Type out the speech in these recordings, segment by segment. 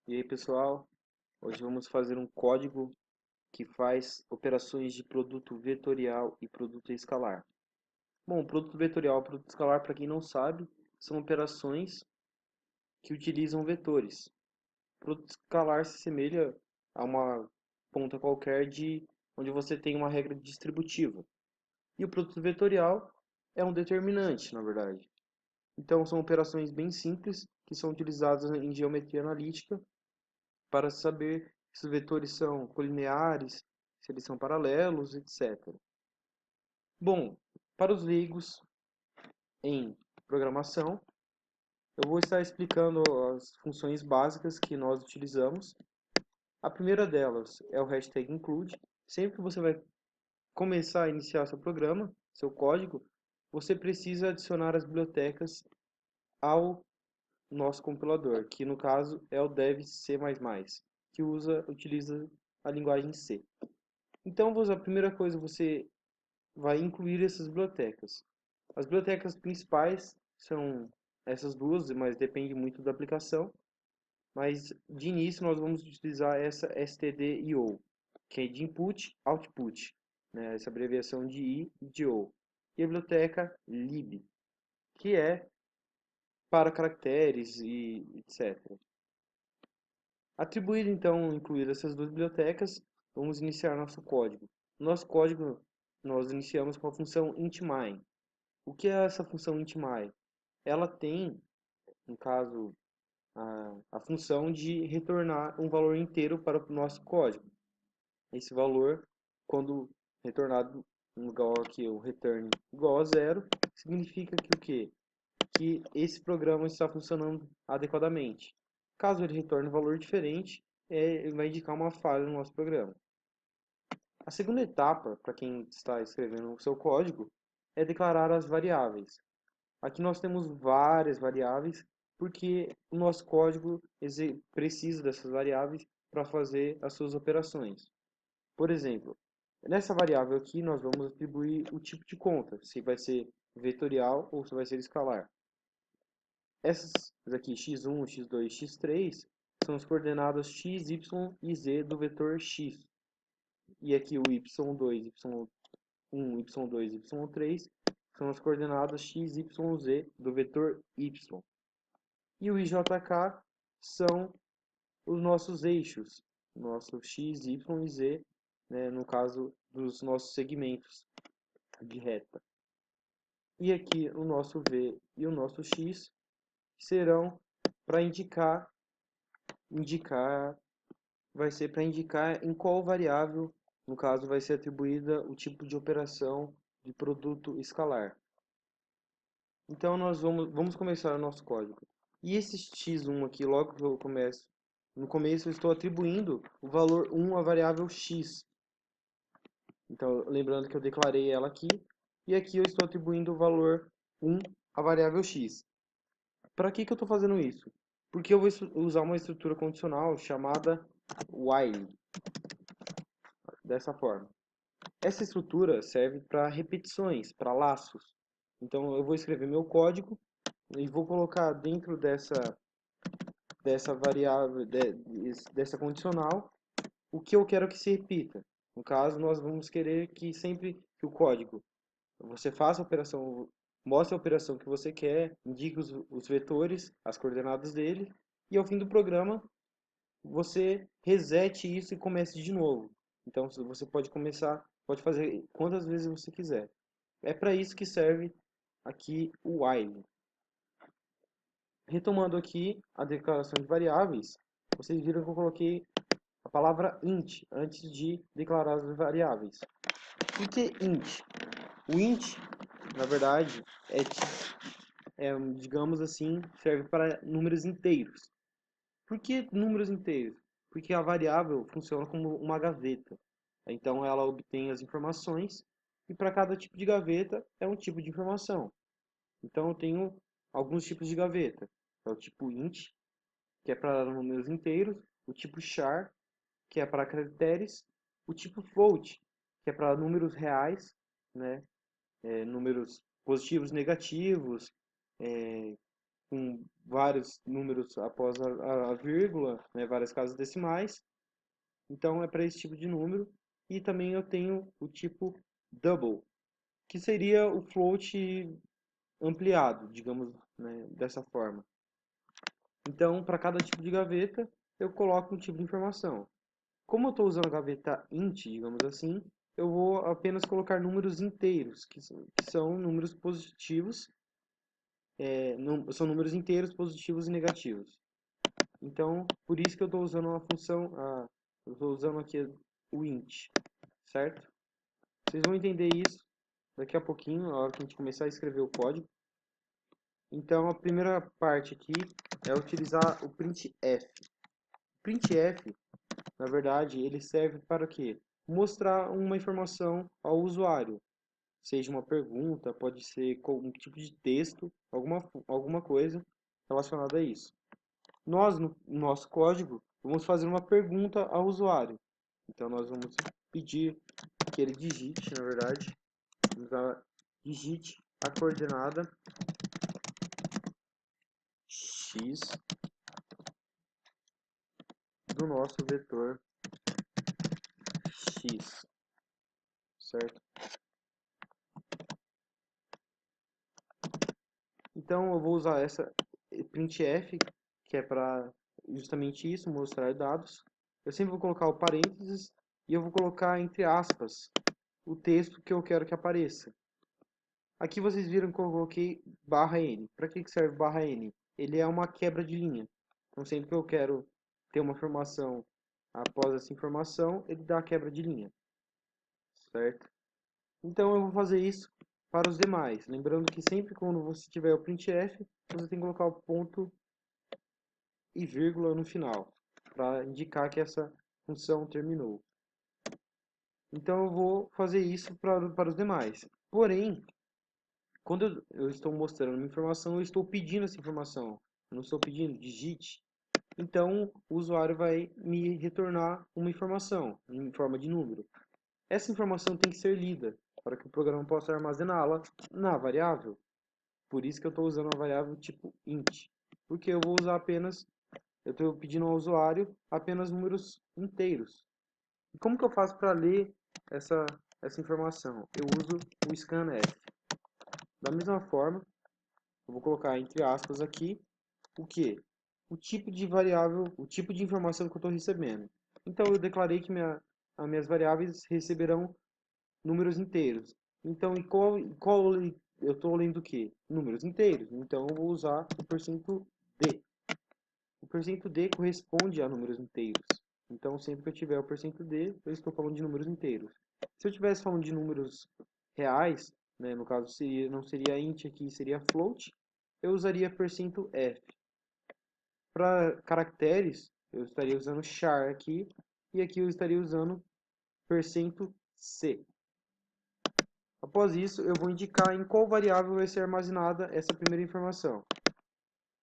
E aí, pessoal, hoje vamos fazer um código que faz operações de produto vetorial e produto escalar. Bom, produto vetorial e produto escalar, para quem não sabe, são operações que utilizam vetores. Produto escalar se assemelha a uma ponta qualquer de onde você tem uma regra distributiva. E o produto vetorial é um determinante, na verdade. Então, são operações bem simples que são utilizadas em geometria analítica para saber se os vetores são colineares, se eles são paralelos, etc. Bom, para os leigos em programação, eu vou estar explicando as funções básicas que nós utilizamos. A primeira delas é o hashtag include. Sempre que você vai começar a iniciar seu programa, seu código, você precisa adicionar as bibliotecas ao nosso compilador, que no caso é o dev C++, que utiliza a linguagem C. Então, a primeira coisa, você vai incluir essas bibliotecas. As bibliotecas principais são essas duas, mas depende muito da aplicação. Mas de início nós vamos utilizar essa stdio, que é de input, output, né? Essa abreviação de I e de O. E a biblioteca lib, que é para caracteres e etc. Atribuído então, incluir essas duas bibliotecas, vamos iniciar nosso código. Nosso código nós iniciamos com a função intMine. O que é essa função intMine? Ela tem, no caso, a função de retornar um valor inteiro para o nosso código. Esse valor, quando retornado igual aqui, o return igual a zero, significa que o quê? Que esse programa está funcionando adequadamente. Caso ele retorne um valor diferente, ele vai indicar uma falha no nosso programa. A segunda etapa, para quem está escrevendo o seu código, é declarar as variáveis. Aqui nós temos várias variáveis, porque o nosso código precisa dessas variáveis para fazer as suas operações. Por exemplo, nessa variável aqui nós vamos atribuir o tipo de conta, se vai ser vetorial ou se vai ser escalar. Essas aqui, x1, x2, x3, são as coordenadas x, y e z do vetor x. E aqui o y2, y1, y2, y3 são as coordenadas x, y, z do vetor y. E o ijk são os nossos eixos, nosso x, y e z, né, no caso dos nossos segmentos de reta. E aqui o nosso v e o nosso x serão para indicar vai ser para indicar em qual variável, no caso, vai ser atribuída o tipo de operação de produto escalar. Então, nós vamos começar o nosso código. E esse x1 aqui, logo que eu começo, no começo eu estou atribuindo o valor 1 à variável x. Então, lembrando que eu declarei ela aqui, e aqui eu estou atribuindo o valor 1 à variável x. Para que eu estou fazendo isso? Porque eu vou usar uma estrutura condicional chamada while, dessa forma. Essa estrutura serve para repetições, para laços. Então eu vou escrever meu código e vou colocar dentro dessa variável, dessa condicional, o que eu quero que se repita. No caso, nós vamos querer que sempre que o código você faça a operação, mostre a operação que você quer, indique os vetores, as coordenadas dele, e ao fim do programa você resete isso e comece de novo. Então você pode começar, pode fazer quantas vezes você quiser. É para isso que serve aqui o while. Retomando aqui a declaração de variáveis, vocês viram que eu coloquei a palavra int antes de declarar as variáveis. Por que int? O int, na verdade, digamos assim, serve para números inteiros. Por que números inteiros? Porque a variável funciona como uma gaveta. Então ela obtém as informações e para cada tipo de gaveta é um tipo de informação. Então eu tenho alguns tipos de gaveta. É o tipo int, que é para números inteiros, o tipo char, que é para caracteres, o tipo float, que é para números reais, né? Números positivos, negativos, com vários números após a vírgula, né, várias casas decimais. Então é para esse tipo de número. E também eu tenho o tipo double, que seria o float ampliado, digamos, né, dessa forma. Então, para cada tipo de gaveta, eu coloco um tipo de informação. Como eu estou usando a gaveta int, digamos assim, eu vou apenas colocar números inteiros, que são números positivos, são números inteiros positivos e negativos. Então, por isso que eu estou usando uma função, eu estou usando aqui o int, certo? Vocês vão entender isso daqui a pouquinho, na hora que a gente começar a escrever o código. Então, a primeira parte aqui é utilizar o printf. O printf, na verdade, ele serve para o quê? Mostrar uma informação ao usuário. Seja uma pergunta, pode ser um tipo de texto, alguma coisa relacionada a isso. Nós, no nosso código, vamos fazer uma pergunta ao usuário. Então, nós vamos pedir que ele digite, na verdade, digite a coordenada x do nosso vetor x, certo? Então eu vou usar essa printf, que é para justamente isso, mostrar dados. Eu sempre vou colocar o parênteses e eu vou colocar entre aspas o texto que eu quero que apareça. Aqui vocês viram que eu coloquei barra n. Para que serve barra n? Ele é uma quebra de linha. Então sempre que eu quero ter uma informação após essa informação, ele dá a quebra de linha, certo? Então eu vou fazer isso para os demais. Lembrando que sempre quando você tiver o printf, você tem que colocar o ponto e vírgula no final, para indicar que essa função terminou. Então eu vou fazer isso para os demais. Porém, quando eu estou mostrando uma informação, eu estou pedindo essa informação. Eu não estou pedindo digite. Então o usuário vai me retornar uma informação em forma de número. Essa informação tem que ser lida para que o programa possa armazená-la na variável. Por isso que eu estou usando a variável tipo int. Porque eu vou usar apenas, eu estou pedindo ao usuário apenas números inteiros. E como que eu faço para ler essa informação? Eu uso o scanf. Da mesma forma, eu vou colocar entre aspas aqui o que? O tipo de variável, o tipo de informação que eu estou recebendo. Então eu declarei que as minhas variáveis receberão números inteiros. Então, qual eu estou lendo o quê? Números inteiros. Então, eu vou usar o %d. O %d corresponde a números inteiros. Então, sempre que eu tiver o %d, eu estou falando de números inteiros. Se eu estivesse falando de números reais, né, no caso não seria int aqui, seria float, eu usaria %f. Para caracteres, eu estaria usando char aqui, e aqui eu estaria usando %c. Após isso, eu vou indicar em qual variável vai ser armazenada essa primeira informação.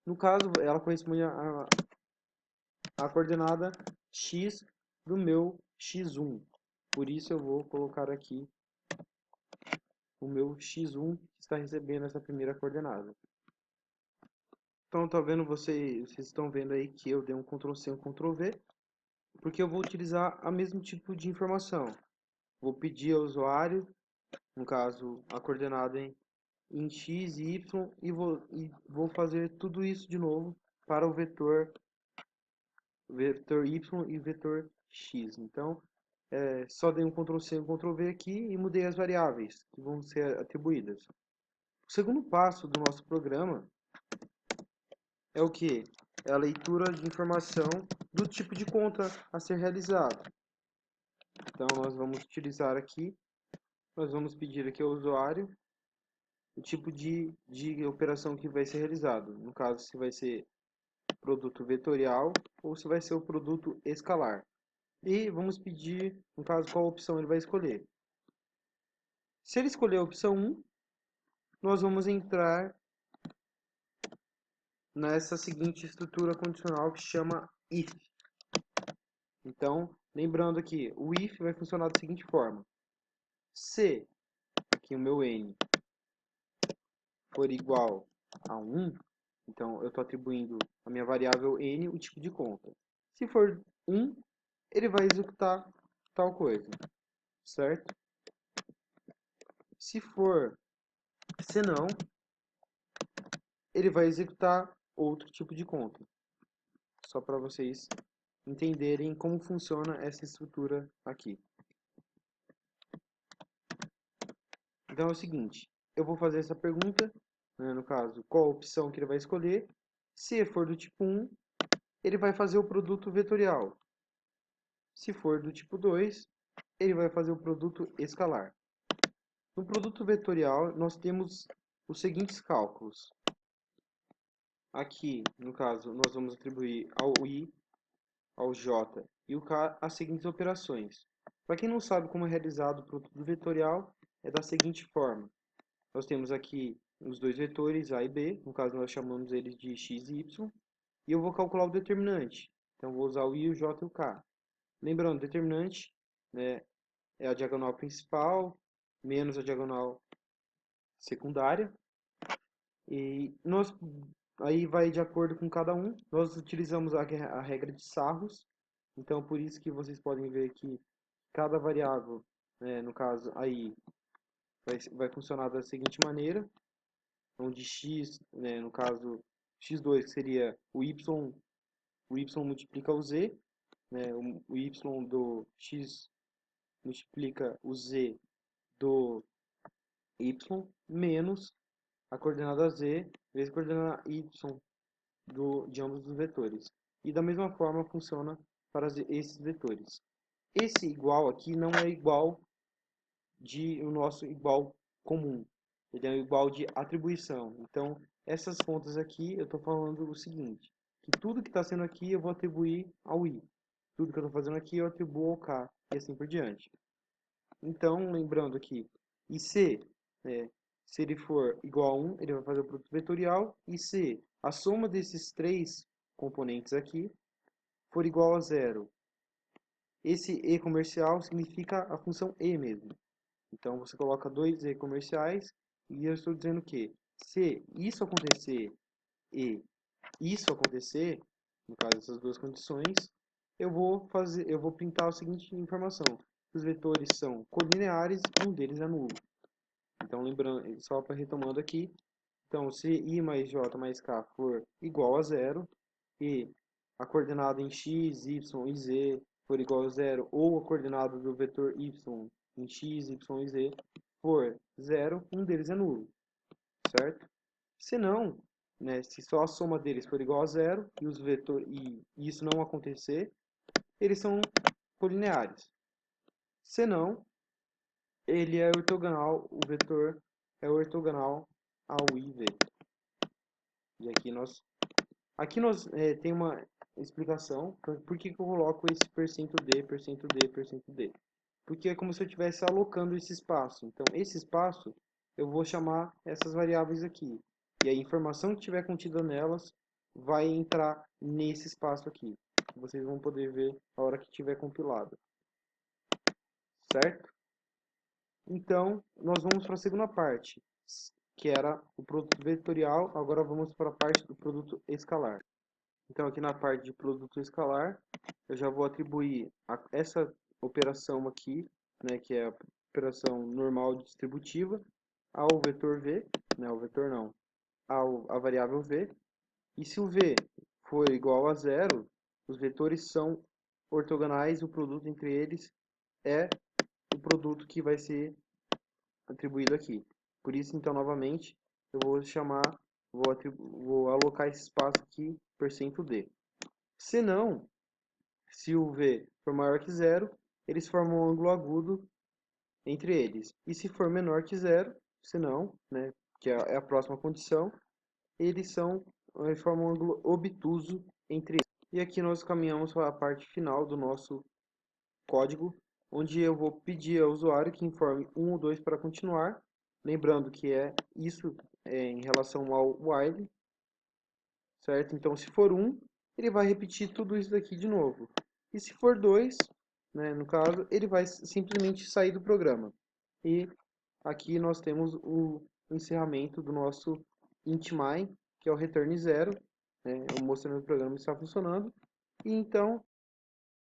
No caso, ela corresponde à coordenada x do meu x1. Por isso, eu vou colocar aqui o meu x1 que está recebendo essa primeira coordenada. Então, vocês estão vendo aí que eu dei um Ctrl+C e um Ctrl+V, porque eu vou utilizar o mesmo tipo de informação. Vou pedir ao usuário, no caso, a coordenada em x e y e vou fazer tudo isso de novo para o vetor y e vetor x. Então, só dei um Ctrl+C e um Ctrl+V aqui e mudei as variáveis que vão ser atribuídas. O segundo passo do nosso programa é o que? É a leitura de informação do tipo de conta a ser realizado. Então, nós vamos utilizar aqui, nós vamos pedir aqui ao usuário o tipo de operação que vai ser realizado. No caso, se vai ser produto vetorial ou se vai ser o produto escalar. E vamos pedir, no caso, qual opção ele vai escolher. Se ele escolher a opção 1, nós vamos entrar nessa seguinte estrutura condicional que chama if. Então, lembrando aqui, o if vai funcionar da seguinte forma. Se aqui o meu n for igual a 1, Então, eu estou atribuindo a minha variável n o tipo de conta. Se for 1, ele vai executar tal coisa, certo? Se for senão, ele vai executar outro tipo de conta. Só para vocês entenderem como funciona essa estrutura aqui. Então é o seguinte, eu vou fazer essa pergunta, né, no caso, qual a opção que ele vai escolher. Se for do tipo 1, ele vai fazer o produto vetorial. Se for do tipo 2, ele vai fazer o produto escalar. No produto vetorial, nós temos os seguintes cálculos. Aqui, no caso, nós vamos atribuir ao i, ao j e o k as seguintes operações. Para quem não sabe como é realizado o produto vetorial, é da seguinte forma. Nós temos aqui os dois vetores a e b, no caso nós chamamos eles de x e y, e eu vou calcular o determinante. Então vou usar o i, o j e o k. Lembrando, determinante, né, é a diagonal principal menos a diagonal secundária. E nós, aí vai de acordo com cada um. Nós utilizamos a regra de Sarros. Então, por isso que vocês podem ver que cada variável, né, no caso aí, vai funcionar da seguinte maneira. Onde x, né, no caso, x2 que seria o y multiplica o z, né, o y do x multiplica o z do y, menos a coordenada z vezes a coordenada y de ambos os vetores. E da mesma forma funciona para esses vetores. Esse igual aqui não é igual de o nosso igual comum. Ele é um igual de atribuição. Então, essas contas aqui, eu estou falando o seguinte, que tudo que está sendo aqui eu vou atribuir ao i. Tudo que eu estou fazendo aqui eu atribuo ao k, e assim por diante. Então, lembrando aqui, e se, né, se ele for igual a 1, ele vai fazer o produto vetorial, e se a soma desses três componentes aqui for igual a zero, esse e comercial significa a função e mesmo. Então, você coloca dois e comerciais, e eu estou dizendo que se isso acontecer e isso acontecer, no caso dessas duas condições, eu vou printar a seguinte informação: os vetores são colineares e um deles é nulo. Então, lembrando, só para retomando aqui, então se i mais j mais k for igual a zero e a coordenada em x, y e z for igual a zero, ou a coordenada do vetor y em x, y e z for zero, um deles é nulo, certo? Se não, né, se só a soma deles for igual a zero e os vetor e isso não acontecer, eles são colineares. Se não, ele é ortogonal, o vetor é ortogonal ao i v. E aqui nós tem uma explicação por que eu coloco esse %d, %d, %d. Porque é como se eu estivesse alocando esse espaço. Então, esse espaço eu vou chamar essas variáveis aqui. E a informação que tiver contida nelas vai entrar nesse espaço aqui. Vocês vão poder ver a hora que tiver compilado. Certo? Então, nós vamos para a segunda parte, que era o produto vetorial. Agora vamos para a parte do produto escalar. Então, aqui na parte de produto escalar, eu já vou atribuir essa operação aqui, né, que é a operação normal distributiva, ao vetor v, né, ao vetor não, à variável v. E se o v for igual a zero, os vetores são ortogonais, o produto entre eles é o produto que vai ser atribuído aqui. Por isso, então, novamente, eu vou chamar, vou alocar esse espaço aqui, %d. Se não, se o v for maior que zero, eles formam um ângulo agudo entre eles. E se for menor que zero, se não, né, que é a próxima condição, eles formam um ângulo obtuso entre eles. E aqui nós caminhamos para a parte final do nosso código, onde eu vou pedir ao usuário que informe 1 ou 2 para continuar. Lembrando que isso em relação ao while, certo? Então, se for 1, ele vai repetir tudo isso daqui de novo. E se for 2, né, no caso, ele vai simplesmente sair do programa. E aqui nós temos o encerramento do nosso int my, que é o return zero, né? Eu mostrando o programa está funcionando. E então,